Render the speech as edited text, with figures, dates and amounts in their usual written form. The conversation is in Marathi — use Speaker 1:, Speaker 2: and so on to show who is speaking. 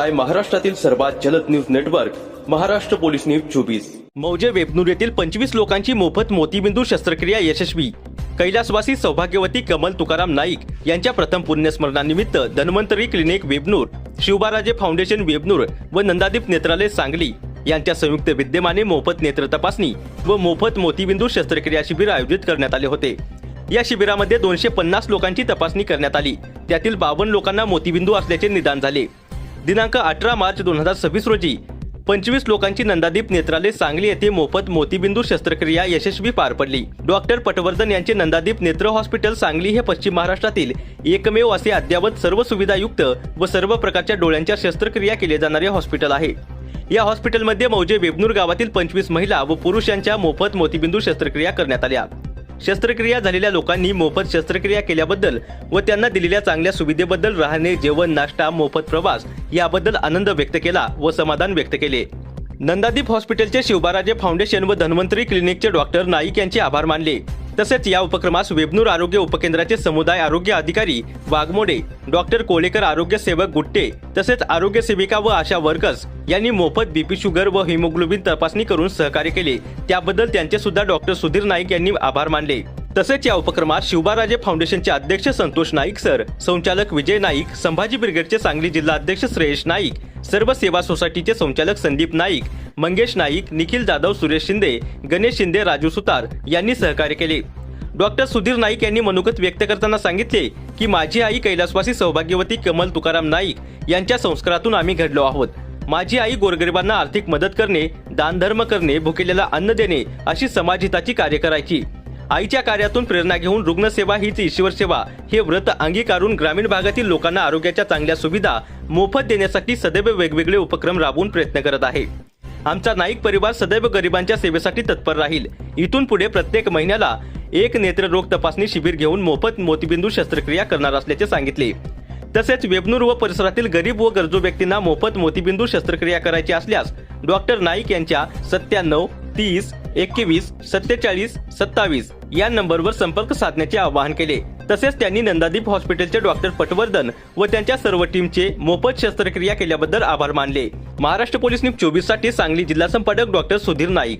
Speaker 1: पाहताय महाराष्ट्रातील सर्वात जलद news network Maharashtra police news 24। मौजे वेबनूर येथील 25 लोकांची मोफत मोतीबिंदू शस्त्रक्रिया यशस्वी। कैलासवासी सौभाग्यवती कमल तुकाराम नाईक यांच्या प्रथम पुण्यस्मरणानिमित्त धन्वंतरी क्लिनिक वेबनूर, शिवबाराजे फाउंडेशन वेबनूर व नंदादीप नेत्रालय सांगली यांच्या संयुक्त विद्यमाने मोफत नेत्र तपासणी व मोफत मोतीबिंदू शस्त्रक्रिया शिबिर आयोजित करण्यात आले होते। या शिबिरामध्ये 250 लोकांची तपासणी करण्यात आली। त्यातील 52 लोकांना मोतीबिंदू असल्याचे निदान झाले। दिनांक 18 मार्च 2026 रोजी 25 लोकांची नंदादीप नेत्रालय सांगली येथे मोफत मोतीबिंदू शस्त्रक्रिया यशस्वी पार पडली। डॉक्टर पटवर्धन यांचे नंदादीप नेत्र हॉस्पिटल सांगली हे पश्चिम महाराष्ट्रातील एकमेव असे अद्ययावत सर्व सुविधायुक्त व सर्व प्रकारच्या डोळ्यांच्या शस्त्रक्रिया केले जाणारे हॉस्पिटल आहे। या हॉस्पिटलमध्ये मौजे वेबनूर गावातील 25 महिला व पुरुषांच्या मोफत मोतीबिंदू शस्त्रक्रिया करण्यात आल्या। शस्त्रक्रिया झालेल्या लोकांनी मोफत शस्त्रक्रिया केल्याबद्दल व त्यांना दिलेल्या चांगल्या सुविधेबद्दल राहणे, जेवण, नाश्ता, मोफत प्रवास याबद्दल आनंद व्यक्त केला व समाधान व्यक्त केले। नंदादीप हॉस्पिटलचे शिवबाराजे फाउंडेशन व धन्वंतरी क्लिनिकचे डॉक्टर नाईक यांचे आभार मानले। तसेच या उपक्रमास वेबनूर आरोग्य उपकेंद्राचे समुदाय आरोग्य अधिकारी वाघमोडे, डॉक्टर कोलेकर, आरोग्य सेवक गुट्टे तसेच आरोग्य सेविका व आशा वर्कर्स यांनी मोफत बीपी, शुगर व हिमोग्लोबिन तपासणी करून सहकार्य केले। त्याबद्दल त्यांचे सुद्धा डॉक्टर सुधीर नाईक यांनी आभार मानले। तसेच या उपक्रमात शिवबाराजे फाउंडेशनचे अध्यक्ष संतोष नाईक सर, संचालक विजय नाईक, संभाजी ब्रिगेडचे सांगली जिल्हा अध्यक्ष श्रेयश नाईक, सर्व सेवा सोसायटीचे संचालक संदीप नाईक, मंगेश नाईक, निखिल जाधव, सुरेश शिंदे, गणेश शिंदे, राजू सुतार यांनी सहकार्य केले। डॉक्टर सुधीर नाईक यांनी मनोगत व्यक्त करताना सांगितले की माझी आई कैलासवासी सौभाग्यवती कमल तुकाराम नाईक यांच्या संस्कारातून आम्ही घडलो आहोत। माझी आई गोरगरिबांना आर्थिक मदत करणे, दानधर्म करणे, भुकेलेला अन्न देणे अशी समाजहिताची कार्य करायची। आईच्या कार्यातून प्रेरणा घेऊन रुग्णसेवा हीच ईश्वर सेवा हे व्रत अंगीकारून ग्रामीण भागातील लोकांना आरोग्याच्या चांगल्या सुविधा मोफत देण्यासाठी सदैव वेगवेगळे उपक्रम राबवून प्रयत्न करत आहे। आमचा नाईक परिवार सदैव गरिबांच्या सेवेसाठी तत्पर राहील। इथून पुढे प्रत्येक महिन्याला एक नेत्ररोग तपासणी शिबिर घेऊन मोफत मोतीबिंदू शस्त्रक्रिया करणार असल्याचे सांगितले। तसेच वेबनूर व परिसरातील गरीब व गरजू व्यक्तींना मोफत मोतीबिंदू शस्त्रक्रिया करायची असल्यास डॉक्टर नाईक यांच्या 97 30 21 47 27 या नंबरवर संपर्क साधण्याचे आवाहन केले। तसेच त्यांनी नंदादीप हॉस्पिटलचे डॉक्टर पटवर्धन व त्यांच्या सर्व टीमचे मोफत शस्त्रक्रिया केल्याबद्दल आभार मानले। महाराष्ट्र पोलीस न्यूज 24 साठी सांगली जिल्हा संपादक डॉक्टर सुधीर नाईक।